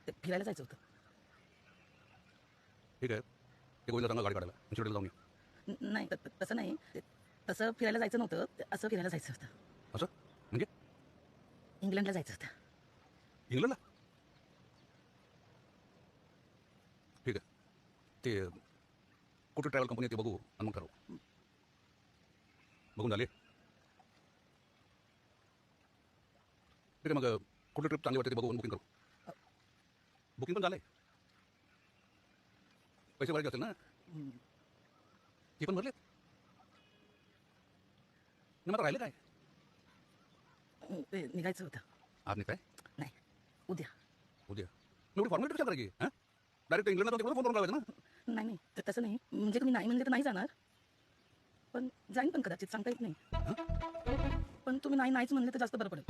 ते फिरायला जायचं होतं. ठीक आहे, ते गोविंदा सांगा गाडी काढायला शिर्डीला जाऊन ये. नाही तसं नाही, तसं फिरायला जायचं नव्हतं, असं फिरायला जायचं होतं. असं म्हणजे इंग्लंडला जायचं होतं. इंग्लंडला? ठीक आहे, ते कुठे ट्रॅव्हल कंपनी ते बघू आणि मग ठरवू. बघून झाले? ठीक आहे, मग कुठली ट्रिप चांगली वाटते ते बघू बुकिंग करू. बुकिंग पण झालं आहे, पैसे भरायचे असेल ना? ती पण भरलेत ना? मग राहिले काय? ते निघायचं होतं. आज नाही काय? नाही, उद्या. उद्या एवढी फॉर्मॅलिटी कशा करायची? हां, डायरेक्ट इंग्लंडला जाऊन फोन करून लावायचं ना? नाही तसं नाही, म्हणजे तुम्ही नाही म्हणजे तर नाही जाणार, पण जाईन पण कदाचित, सांगता येत नाही. पण तुम्ही नाहीच म्हणले तर जास्त बरं पडेल.